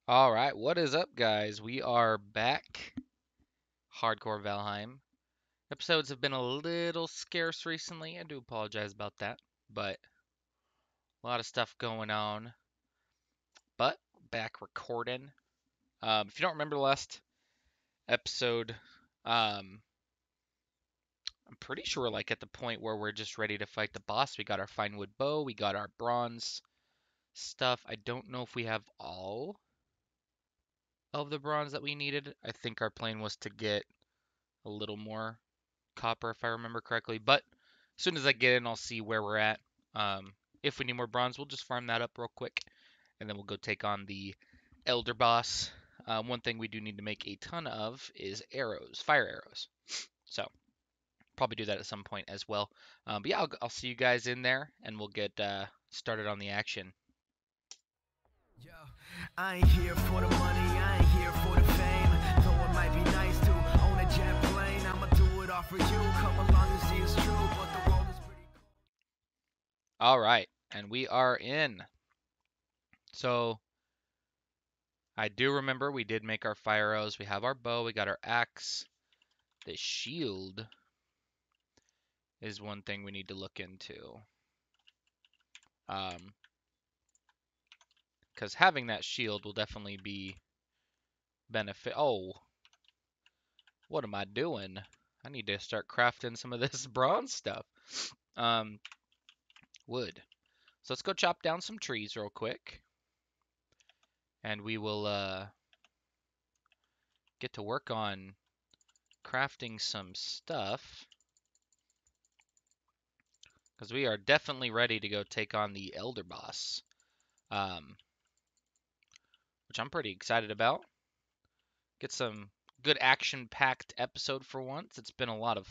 All right, what is up, guys? We are back. Hardcore Valheim. Episodes have been a little scarce recently. I do apologize about that, but a lot of stuff going on. But back recording. If you don't remember the last episode, um, I'm pretty sure we're like at the point where we're just ready to fight the boss. We got our fine wood bow, we got our bronze stuff. I don't know if we have all of the bronze that we needed. I think our plan was to get a little more copper if I remember correctly. But as soon as I get in, I'll see where we're at. If we need more bronze, we'll just farm that up real quick, and then we'll go take on the Elder Boss. One thing we do need to make a ton of is arrows, fire arrows. So probably do that at some point as well. But yeah, I'll see you guys in there, and we'll get started on the action. Yo, I ain't here for the money, I ain't here for the fame. Though it might be nice to own a jet plane, I'ma do it all for you. Come along and see it's true, but the road is pretty cold. All right, and we are in. So I do remember we did make our fire arrows. We have our bow, we got our axe. The shield is one thing we need to look into. Because having that shield will definitely be benefit. Oh, what am I doing? I need to start crafting some of this bronze stuff. Um, wood. So let's go chop down some trees real quick, and we will get to work on crafting some stuff. Because we are definitely ready to go take on the Elder Boss, um, which I'm pretty excited about. Get some good action-packed episode for once. It's been a lot of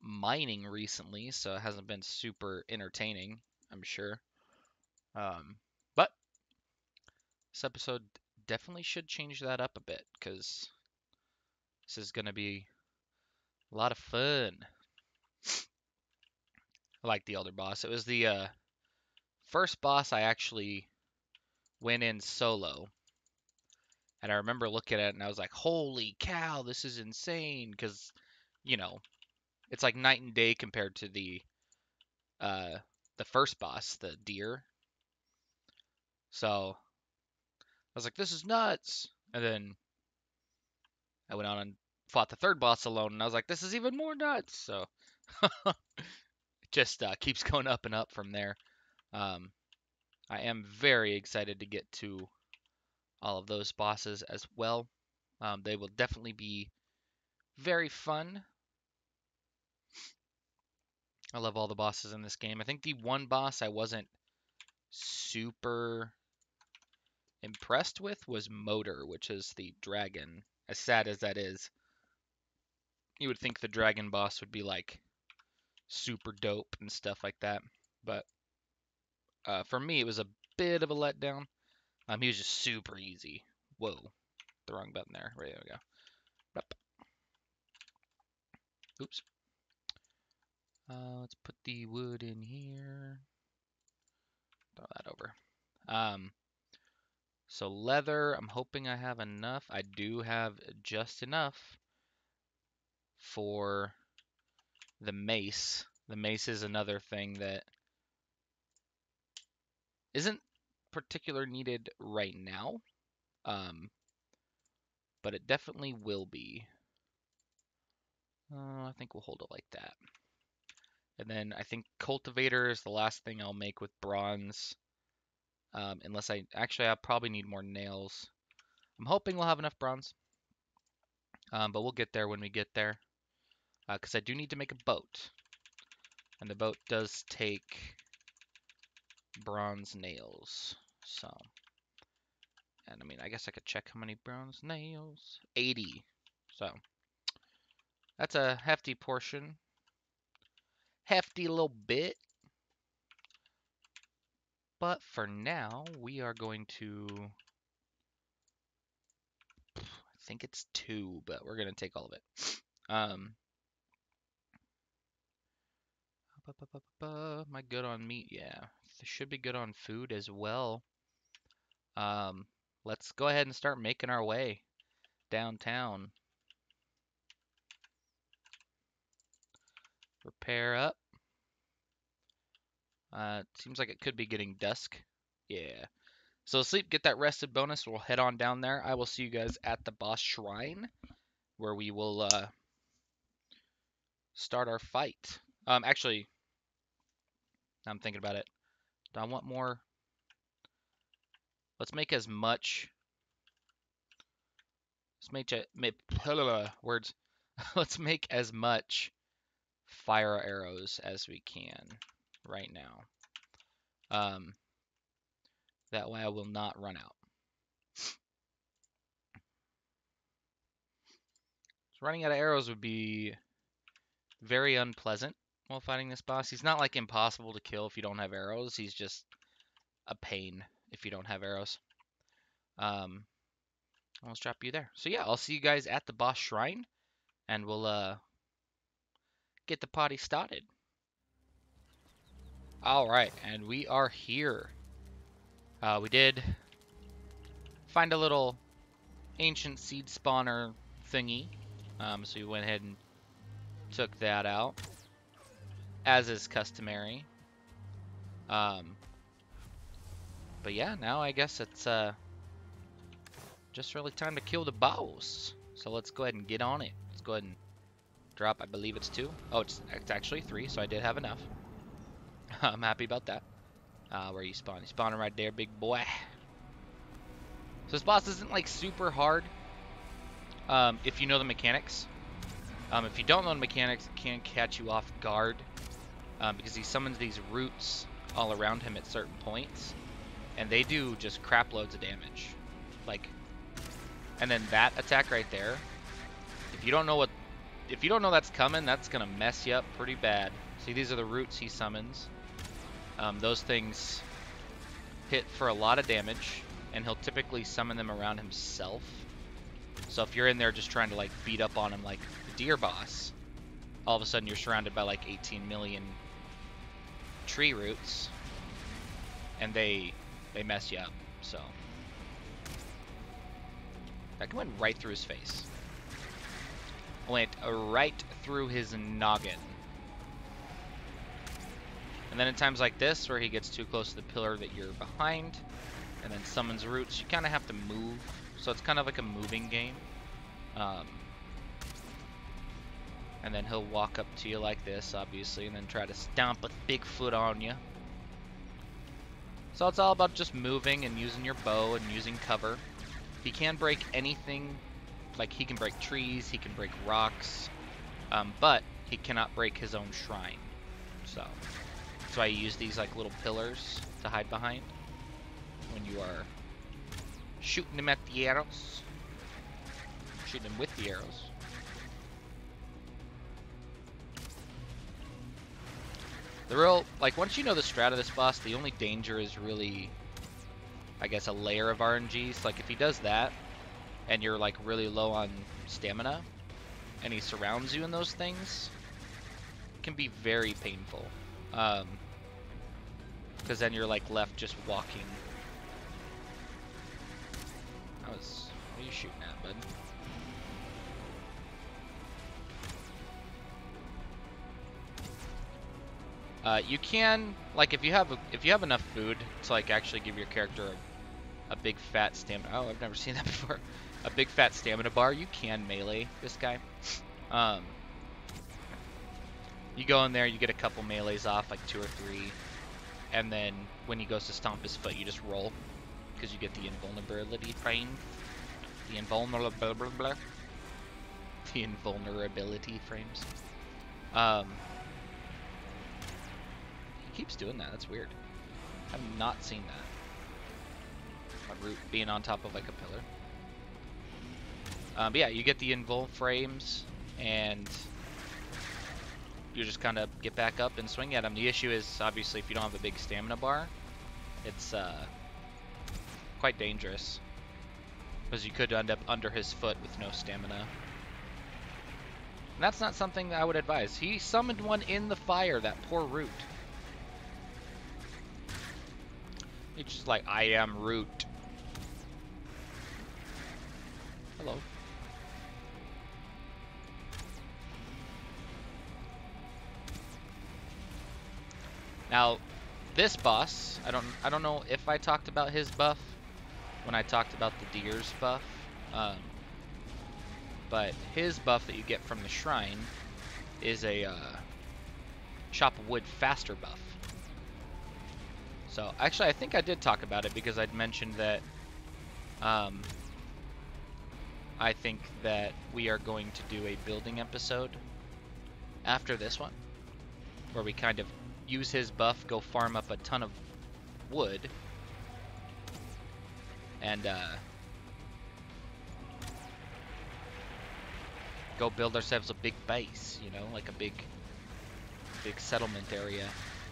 mining recently, so it hasn't been super entertaining, I'm sure. But this episode definitely should change that up a bit because this is gonna be a lot of fun. I like the Elder Boss. It was the first boss I actually went in solo, and I remember looking at it and I was like, "Holy cow, this is insane!" Because you know it's like night and day compared to uh, the first boss, the deer. So I was like, "This is nuts!" And then I went on and fought the third boss alone, and I was like, "This is even more nuts!" So it just keeps going up and up from there. Um, I am very excited to get to all of those bosses as well. They will definitely be very fun. I love all the bosses in this game. I think the one boss I wasn't super impressed with was Motor, which is the dragon. As sad as that is, you would think the dragon boss would be like super dope and stuff like that. But for me, it was a bit of a letdown. He was just super easy. Whoa, the wrong button there. Right, there we go. Up. Oops. Let's put the wood in here. Throw that over. Um, so leather, I'm hoping I have enough. I do have just enough for the mace. The mace is another thing that isn't particular needed right now, um, but it definitely will be. I think we'll hold it like that. And then I think cultivator is the last thing I'll make with bronze, unless I'll probably need more nails. I'm hoping we'll have enough bronze, but we'll get there when we get there. Because I do need to make a boat, and the boat does take bronze nails. So, and I mean, I guess I could check how many bronze nails. 80. So, that's a hefty portion. Hefty little bit. But for now, we are going to, I think it's 2, but we're going to take all of it. Um, am I good on meat? Yeah. Should be good on food as well. Um, let's go ahead and start making our way downtown. Repair up. Seems like it could be getting dusk. Yeah. So sleep, get that rested bonus. We'll head on down there. I will see you guys at the boss shrine, where we will start our fight. Actually, I'm thinking about it. Do I want more? Let's make as much. Let's make it. Words. Let's make as much fire arrows as we can right now. That way I will not run out. So running out of arrows would be very unpleasant while fighting this boss. He's not like impossible to kill if you don't have arrows. He's just a pain if you don't have arrows. Let's drop you there. So yeah, I'll see you guys at the boss shrine, and we'll get the party started. All right, and we are here. We did find a little ancient seed spawner thingy, so we went ahead and took that out, as is customary. But yeah, now I guess it's just really time to kill the boss. So let's go ahead and get on it. Let's go ahead and drop, I believe it's 2. Oh, it's actually 3, so I did have enough. I'm happy about that. Where you spawn? You spawning right there, big boy. So this boss isn't like super hard if you know the mechanics. If you don't know the mechanics, it can catch you off guard because he summons these roots all around him at certain points, and they do just crap loads of damage. Like, and then that attack right there, if you don't know that's coming, that's gonna mess you up pretty bad. See, these are the roots he summons. Those things hit for a lot of damage, and he'll typically summon them around himself. So if you're in there just trying to like beat up on him like the deer boss, all of a sudden you're surrounded by like 18 million tree roots, and they mess you up. So that went right through his face. Went right through his noggin. And then in times like this, where he gets too close to the pillar that you're behind, and then summons roots, you kind of have to move. So it's kind of like a moving game. And then he'll walk up to you like this, obviously, and then try to stomp a big foot on you. So it's all about just moving and using your bow and using cover. He can break anything, like he can break trees, he can break rocks, but he cannot break his own shrine. So that's why you use these like little pillars to hide behind when you are shooting him at the arrows. Shooting him with the arrows. The real, like, once you know the strat of this boss, the only danger is really, I guess, a layer of RNGs. Like, if he does that, and you're, like, really low on stamina, and he surrounds you in those things, it can be very painful. Because then you're, like, left just walking. What are you shooting at, bud? You can, like, if you have enough food to like actually give your character a big fat stamina. Oh, I've never seen that before. A big fat stamina bar. You can melee this guy. You go in there, you get a couple melees off, like 2 or 3, and then when he goes to stomp his foot, you just roll because you get the invulnerability frame. The invulnerability frames. He keeps doing that. That's weird. I've not seen that. A root being on top of like a pillar. But yeah, you get the invul frames, and you just kind of get back up and swing at him. The issue is, obviously, if you don't have a big stamina bar, it's quite dangerous. Because you could end up under his foot with no stamina. And that's not something that I would advise. He summoned one in the fire, that poor root. He's just like, I am root. Hello. Now, this boss, I don't know if I talked about his buff when I talked about the deer's buff, um, but his buff that you get from the shrine is a chop wood faster buff. So actually, I think I did talk about it because I'd mentioned that I think that we are going to do a building episode after this one, where we kind of use his buff, go farm up a ton of wood, and go build ourselves a big base, you know, like a big settlement area.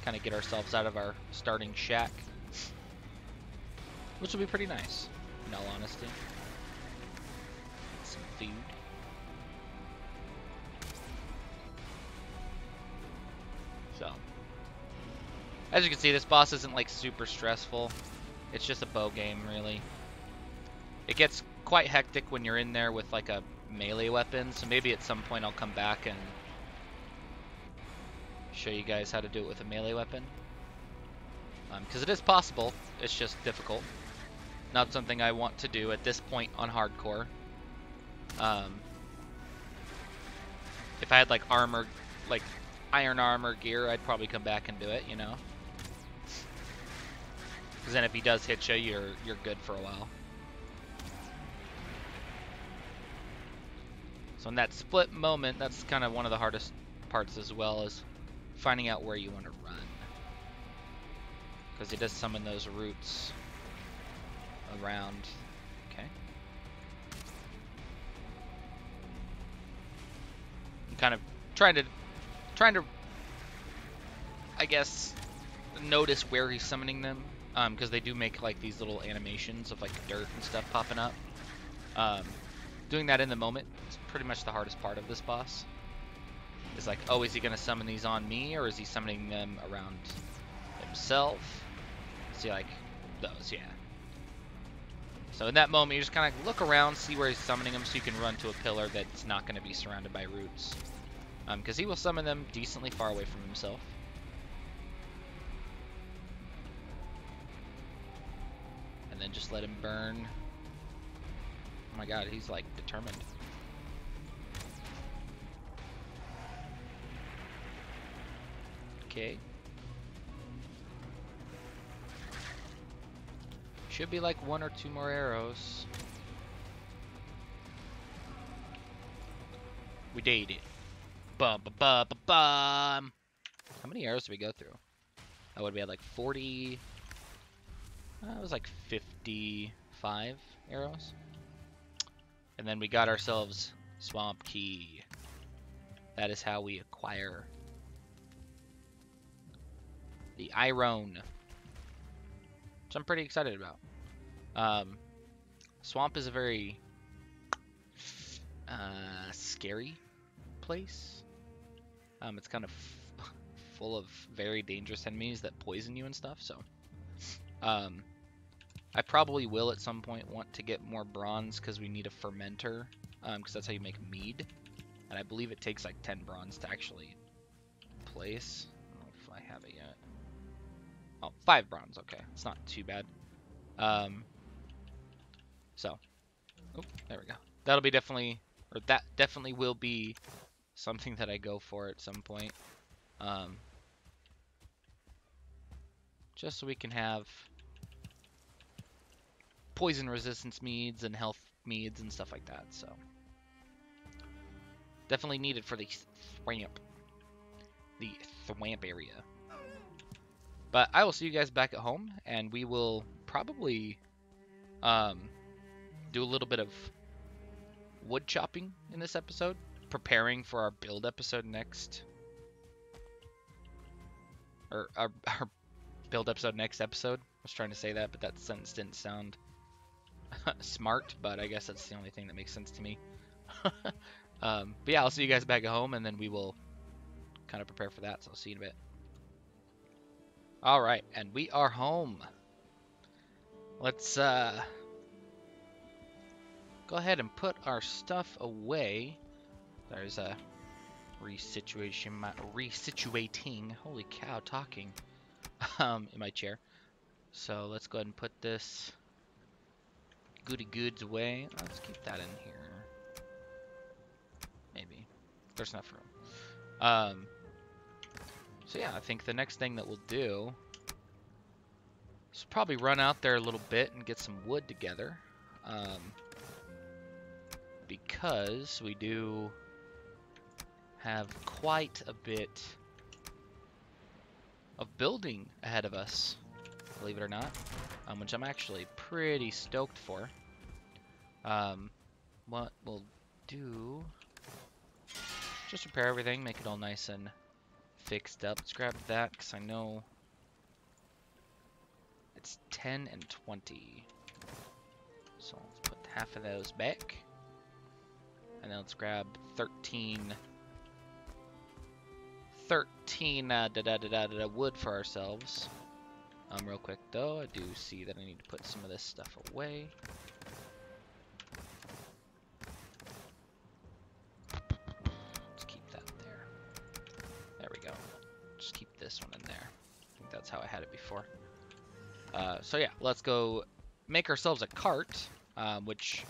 Kind of get ourselves out of our starting shack, which will be pretty nice, in all honesty. Some food. So, as you can see, this boss isn't like super stressful. It's just a bow game, really. It gets quite hectic when you're in there with like a melee weapon, so maybe at some point I'll come back and show you guys how to do it with a melee weapon. Because it is possible, it's just difficult. Not something I want to do at this point on hardcore. If I had like armor, like iron armor gear, I'd probably come back and do it, you know? Because then if he does hit you, you're good for a while. So in that split moment, that's kind of one of the hardest parts as well, is finding out where you want to run. Because he does summon those roots around. Okay. I'm kind of trying to I guess notice where he's summoning them, because they do make like these little animations of like dirt and stuff popping up. Doing that in the moment is pretty much the hardest part of this boss. It's like, oh, is he gonna summon these on me, or is he summoning them around himself? See, like those, yeah. So in that moment, you just kind of look around, see where he's summoning them, so you can run to a pillar that's not going to be surrounded by roots. Because he will summon them decently far away from himself. And then just let him burn. Oh my god, he's like determined. Okay. Should be like 1 or 2 more arrows. We did it. Bum bum bum bum bum. How many arrows did we go through? Oh, would we had like 40? It was like 55 arrows. And then we got ourselves Swamp Key. That is how we acquire the iron, which I'm pretty excited about. Swamp is a very scary place. It's kind of full of very dangerous enemies that poison you and stuff, so I probably will at some point want to get more bronze, because we need a fermenter, because that's how you make mead, and I believe it takes like 10 bronze to actually place. I don't know if I have it yet. Oh, 5 bronze, okay, it's not too bad. So, oh, there we go. That'll be definitely, or that definitely will be something that I go for at some point. Just so we can have poison resistance meads and health meads and stuff like that, so. Definitely needed for the thwamp. The thwamp area. But I will see you guys back at home, and we will probably do a little bit of wood chopping in this episode, preparing for our build episode next. Or our build episode next episode. I was trying to say that, but that sentence didn't sound smart, but I guess that's the only thing that makes sense to me. But yeah, I'll see you guys back at home, and then we will kind of prepare for that, so I'll see you in a bit. Alright, and we are home. Let's go go ahead and put our stuff away. There's a resituating, holy cow, talking, in my chair. So let's go ahead and put this goody goods away. Let's keep that in here. Maybe. There's enough room. So yeah, I think the next thing that we'll do is probably run out there a little bit and get some wood together. Because we do have quite a bit of building ahead of us, believe it or not, which I'm actually pretty stoked for. What we'll do, just repair everything, make it all nice and fixed up. Let's grab that, because I know it's 10 and 20. So let's put half of those back. And then let's grab 13 wood for ourselves. Real quick though, I do see that I need to put some of this stuff away. Let's keep that there. There we go. Just keep this one in there. I think that's how I had it before. So yeah, let's go make ourselves a cart, which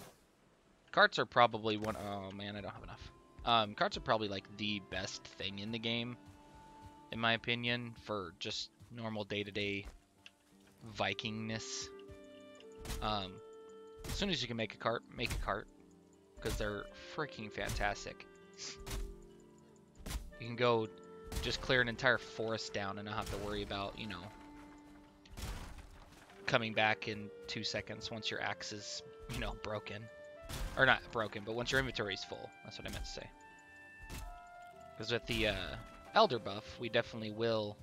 carts are probably one. Oh man, I don't have enough. Carts are probably like the best thing in the game, in my opinion, for just normal day-to-day Vikingness. As soon as you can make a cart, because they're freaking fantastic. You can go just clear an entire forest down and not have to worry about, you know, coming back in 2 seconds once your axe is, you know, broken. Or not broken, but once your inventory is full. That's what I meant to say. Because with the Elder buff, we definitely will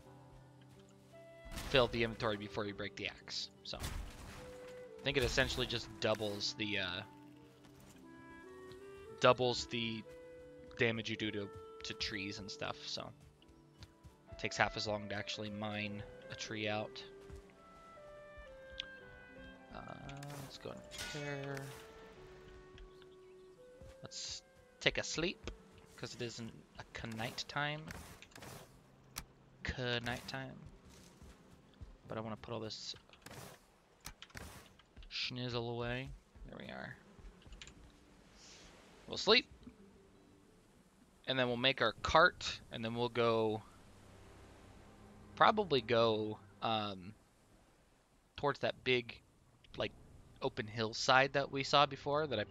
fill the inventory before you break the axe. So I think it essentially just doubles the damage you do to trees and stuff. So it takes half as long to actually mine a tree out. Let's go and repair. Let's take a sleep, because it isn't a night time. Night time. But I want to put all this schnizzle away. There we are. We'll sleep. And then we'll make our cart, and then we'll go... probably go towards that big, like, open hillside that we saw before, that I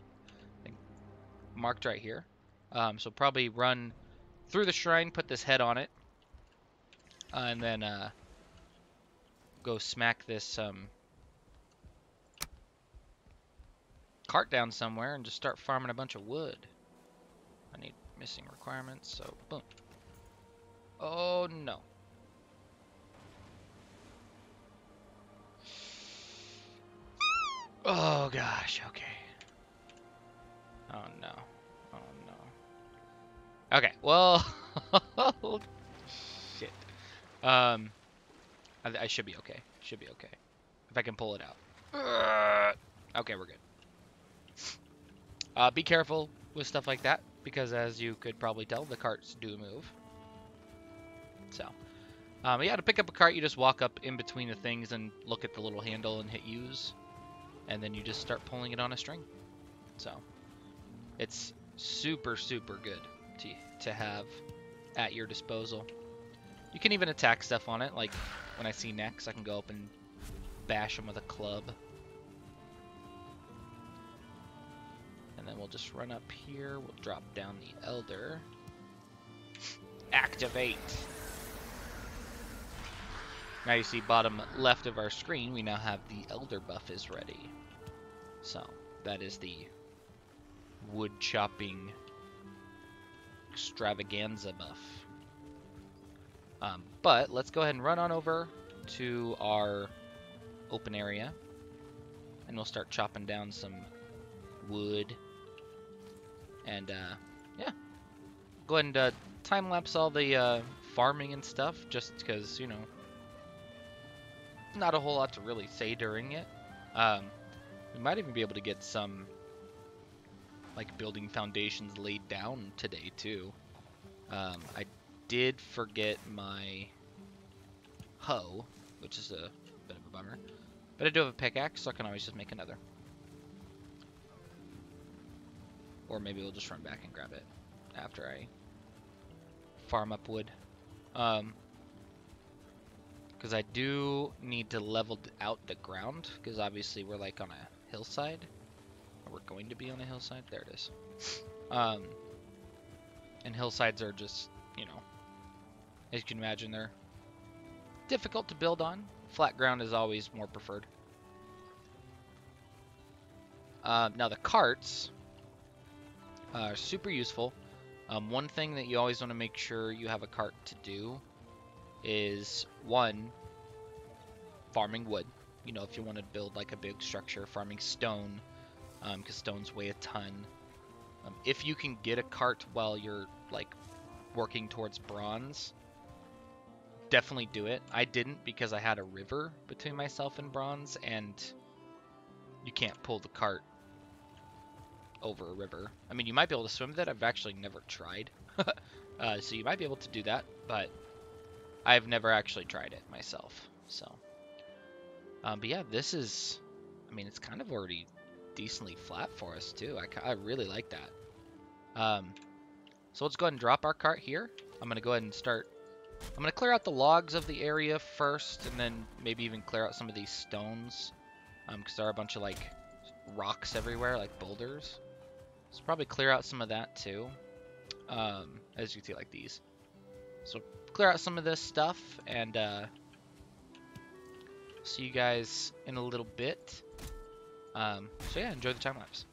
think marked right here. So probably run through the shrine, put this head on it, and then go smack this cart down somewhere and just start farming a bunch of wood. I need missing requirements, so boom. Oh no. Oh gosh, okay. Oh no. Oh no. Okay, well, shit. I should be okay. Should be okay. If I can pull it out. Okay, we're good. Be careful with stuff like that, because as you could probably tell, the carts do move. So, yeah, to pick up a cart, you just walk up in between the things and look at the little handle and hit use. And then you just start pulling it on a string. So, it's super, super good to have at your disposal. You can even attack stuff on it, like when I see necks, I can go up and bash them with a club. And then we'll just run up here, we'll drop down the Elder. Activate! Now you see bottom left of our screen, we now have the Elder buff is ready. So, that is the wood chopping extravaganza buff. But let's go ahead and run on over to our open area, and we'll start chopping down some wood. And yeah, go ahead and time lapse all the farming and stuff, just because, you know, not a whole lot to really say during it. We might even be able to get some like building foundations laid down today too. I did forget my hoe, which is a bit of a bummer. But I do have a pickaxe, so I can always just make another. Or maybe we'll just run back and grab it after I farm up wood. Because I do need to level out the ground, because obviously we're like on a hillside. Or we're going to be on a hillside. There it is. And hillsides are just, you know, as you can imagine, they're difficult to build on. Flat ground is always more preferred. Now the carts are super useful. One thing that you always want to make sure you have a cart to do is, one, farming wood. You know, if you want to build like a big structure, farming stone, because stones weigh a ton. If you can get a cart while you're like working towards bronze, definitely do it. I didn't because I had a river between myself and bronze, and you can't pull the cart over a river. I mean, you might be able to swim with it. I've actually never tried. So you might be able to do that, but I've never actually tried it myself. So, but yeah, this is, I mean, it's kind of already decently flat for us too. I really like that. So let's go ahead and drop our cart here. I'm going to go ahead and start. I'm going to clear out the logs of the area first, and then maybe even clear out some of these stones, because there are a bunch of like rocks everywhere, like boulders. So probably clear out some of that too, as you can see, like these. So clear out some of this stuff, and see you guys in a little bit. So yeah, enjoy the time lapse.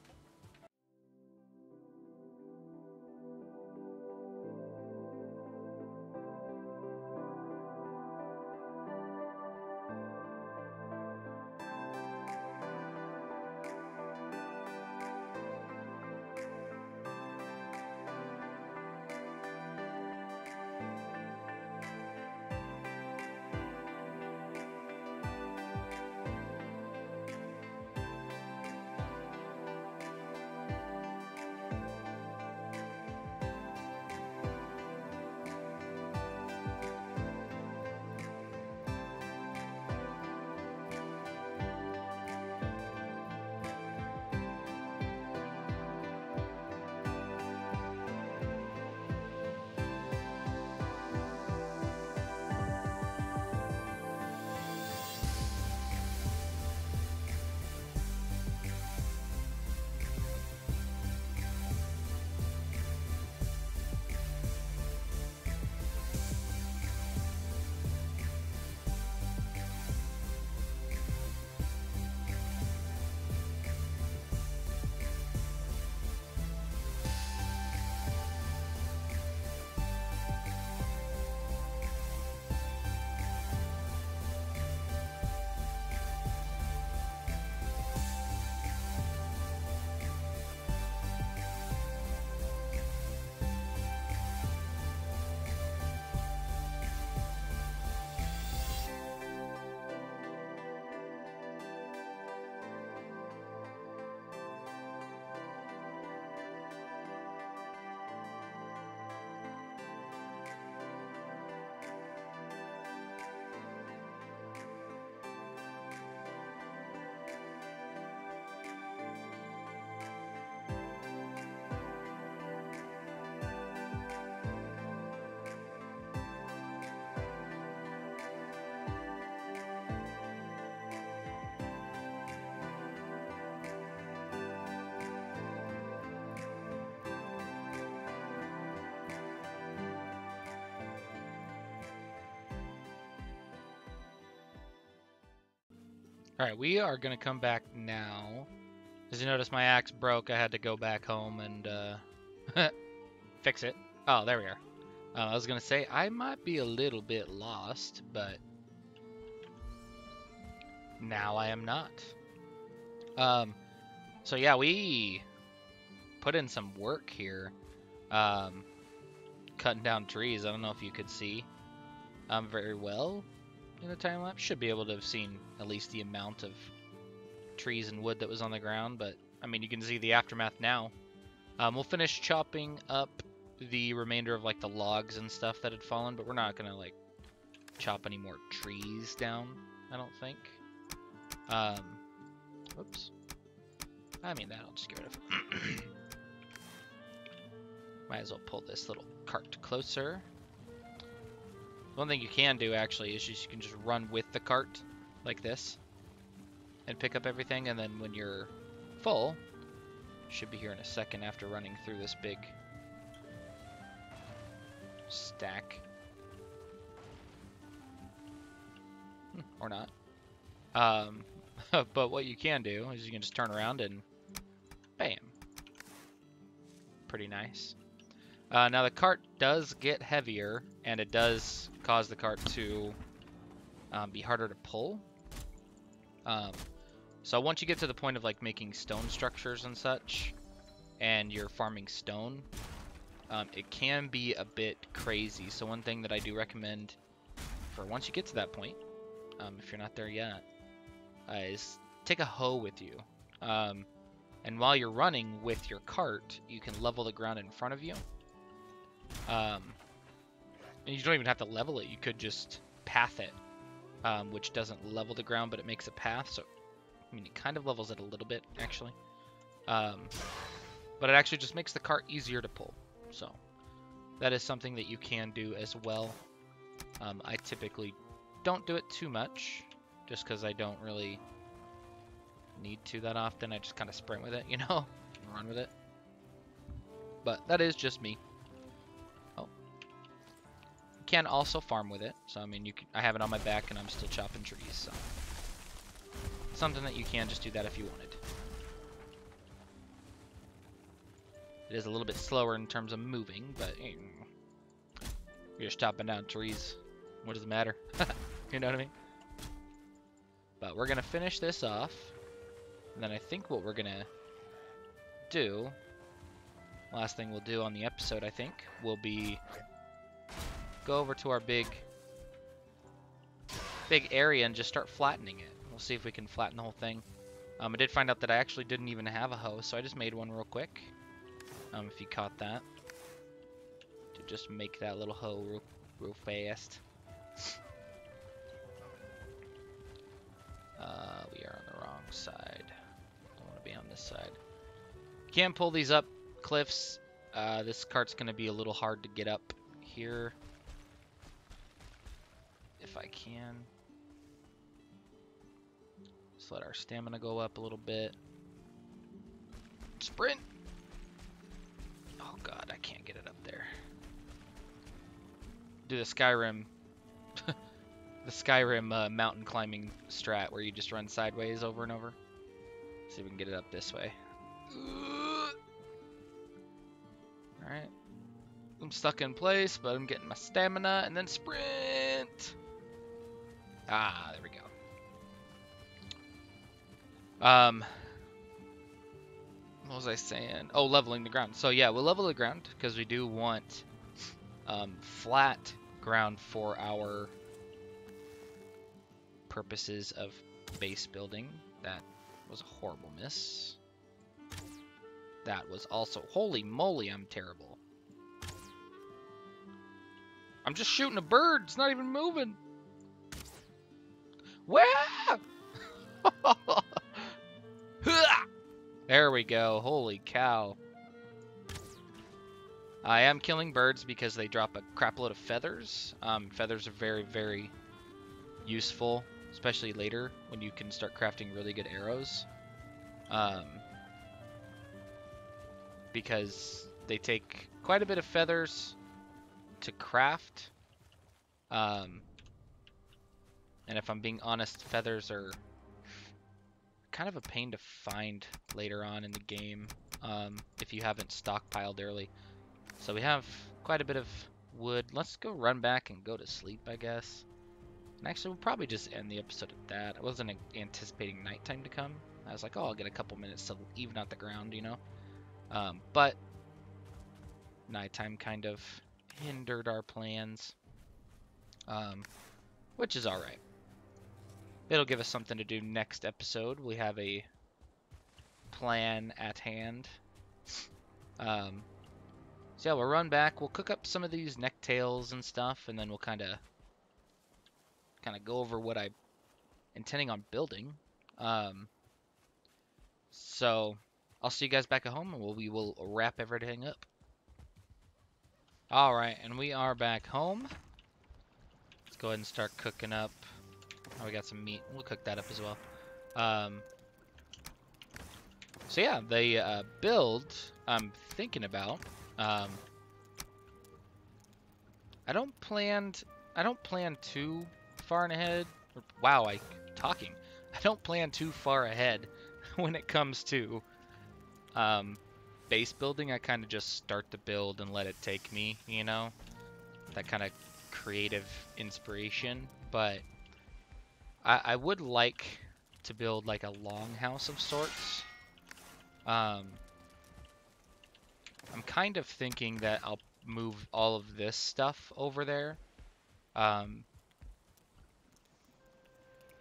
Alright, we are going to come back now. As you notice, my axe broke. I had to go back home and fix it. Oh, there we are. I was going to say, I might be a little bit lost, but now I am not. So yeah, we put in some work here. Cutting down trees. I don't know if you could see very well in the time lapse. Should be able to have seen at least the amount of trees and wood that was on the ground, but I mean, you can see the aftermath now. We'll finish chopping up the remainder of like the logs and stuff that had fallen, but we're not gonna like chop any more trees down, I don't think. Whoops. I mean, that'll just get rid of. Might as well pull this little cart closer. One thing you can do actually is you can just run with the cart like this and pick up everything, and then when you're full, should be here in a second after running through this big stack. Or not. But what you can do is you can just turn around and bam. Pretty nice. Now the cart does get heavier, and it does cause the cart to be harder to pull. So once you get to the point of like making stone structures and such, and you're farming stone, it can be a bit crazy. So one thing that I do recommend for once you get to that point, if you're not there yet, is take a hoe with you. And while you're running with your cart, you can level the ground in front of you. And you don't even have to level it. You could just path it, which doesn't level the ground, but it makes a path. So, I mean, it kind of levels it a little bit, actually. But it actually just makes the cart easier to pull. So, that is something that you can do as well. I typically don't do it too much, just because I don't really need to that often. I just kind of sprint with it, you know, and run with it. But that is just me. Oh, you can also farm with it. So I mean, you can, I have it on my back and I'm still chopping trees. So something that you can just do that if you wanted. It is a little bit slower in terms of moving, but you're just chopping down trees. What does it matter? You know what I mean? But we're gonna finish this off. And then I think what we're gonna do, last thing we'll do on the episode, I think, will be go over to our big area and just start flattening it. We'll see if we can flatten the whole thing. I did find out that I actually didn't even have a hoe, so I just made one real quick. If you caught that, to just make that little hoe real fast. We are on the wrong side. Be on this side. You can pull these up cliffs. This cart's gonna be a little hard to get up here. If I can. Just let our stamina go up a little bit. Sprint! Oh god, I can't get it up there. Do the Skyrim the Skyrim mountain climbing strat where you just run sideways over and over. See if we can get it up this way. Alright. I'm stuck in place, but I'm getting my stamina, and then sprint! Ah, there we go. What was I saying? Oh, leveling the ground. So yeah, we'll level the ground, because we do want flat ground for our purposes of base building. That was a horrible miss. That was also... Holy moly, I'm terrible. I'm just shooting a bird. It's not even moving. Where? There we go. Holy cow. I am killing birds because they drop a crap load of feathers. Feathers are very, very useful, especially later when you can start crafting really good arrows. Because they take quite a bit of feathers to craft. And if I'm being honest, feathers are kind of a pain to find later on in the game, if you haven't stockpiled early. So we have quite a bit of wood. Let's go run back and go to sleep, I guess. And actually, we'll probably just end the episode at that. I wasn't anticipating nighttime to come. I was like, oh, I'll get a couple minutes to even out the ground, you know? But nighttime kind of hindered our plans, which is alright. It'll give us something to do next episode. We have a plan at hand. So yeah, we'll run back. We'll cook up some of these necktails and stuff, and then we'll kind of go over what I'm intending on building. Um, so I'll see you guys back at home, and we will wrap everything up. All right, and we are back home. Let's go ahead and start cooking up. Oh, we got some meat. We'll cook that up as well. Um, so yeah, the build I'm thinking about. Um, I don't plan too far ahead. Wow, talking. I don't plan too far ahead when it comes to um, base building. I kind of just start the build and let it take me, you know, that kind of creative inspiration. But I would like to build like a longhouse of sorts. I'm kind of thinking that I'll move all of this stuff over there. Um,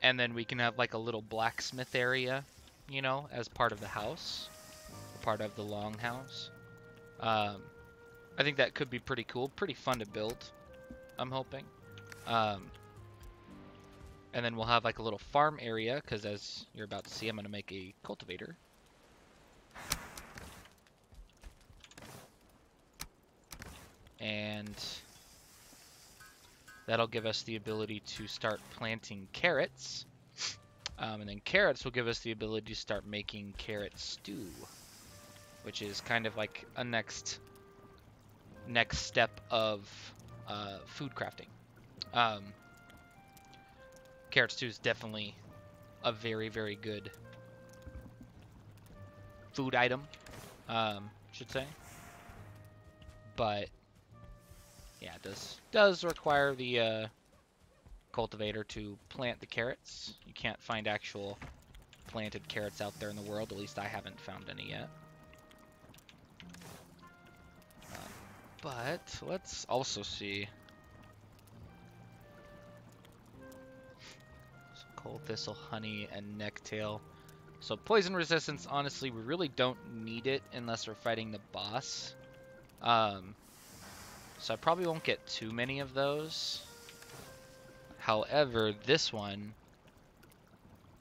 and then we can have like a little blacksmith area, you know, as part of the house, part of the longhouse. Um, I think that could be pretty cool, pretty fun to build, I'm hoping. Um, and then we'll have like a little farm area, because as you're about to see, I'm going to make a cultivator. And that'll give us the ability to start planting carrots. And then carrots will give us the ability to start making carrot stew, which is kind of like a next step of food crafting. Carrot stew is definitely a very, very good food item, should say. But yeah, it does require the cultivator to plant the carrots. You can't find actual planted carrots out there in the world. At least I haven't found any yet. But let's also see. So coal thistle, honey, and necktail. So poison resistance, honestly, we really don't need it unless we're fighting the boss. So I probably won't get too many of those. However, this one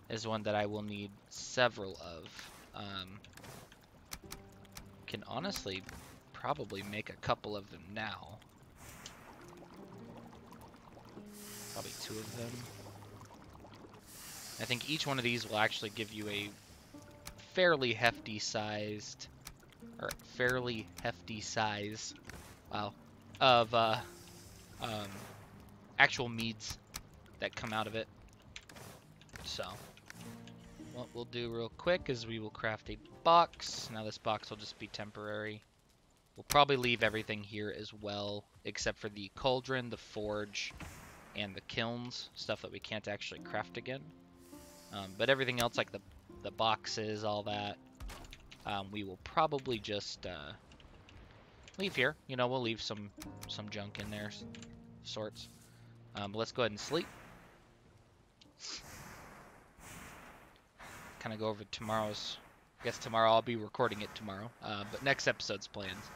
is one that I will need several of. Can honestly probably make a couple of them now. Probably 2 of them. I think each one of these will actually give you a fairly hefty size, wow, of actual meads that come out of it. So what we'll do real quick is we will craft a box. Now this box will just be temporary. We'll probably leave everything here as well, except for the cauldron, the forge, and the kilns, stuff that we can't actually craft again. But everything else, like the boxes, all that, we will probably just leave here. You know, we'll leave some junk in there, sorts. But let's go ahead and sleep. Kind of go over tomorrow's. I guess tomorrow I'll be recording it tomorrow. But next episode's plans.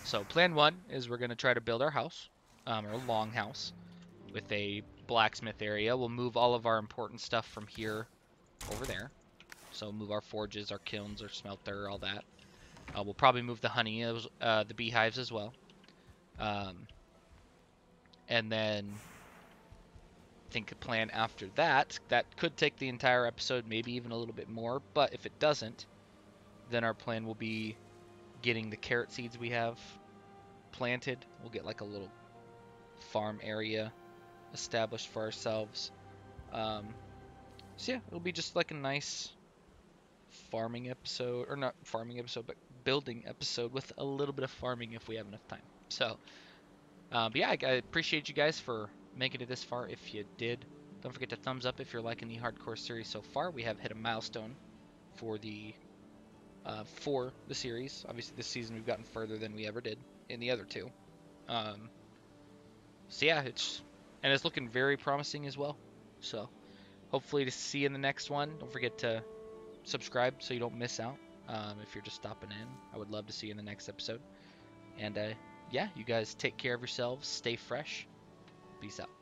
So plan 1 is we're gonna try to build our house, our long house, with a blacksmith area. We'll move all of our important stuff from here over there. So move our forges, our kilns, our smelter, all that. We'll probably move the honey, the beehives as well. And then I think the plan after that could take the entire episode, maybe even a little bit more. But if it doesn't, then our plan will be getting the carrot seeds we have planted. We'll get like a little farm area established for ourselves. So yeah, it'll be just like a nice farming episode, or not farming episode, but building episode with a little bit of farming if we have enough time. So, but yeah, I appreciate you guys for making it this far. If you did, don't forget to thumbs up if you're liking the hardcore series so far. We have hit a milestone for the series. Obviously, this season we've gotten further than we ever did in the other 2. So yeah, it's looking very promising as well. So hopefully to see you in the next one. Don't forget to subscribe so you don't miss out. if you're just stopping in. I would love to see you in the next episode. And yeah, you guys take care of yourselves. Stay fresh. Peace out.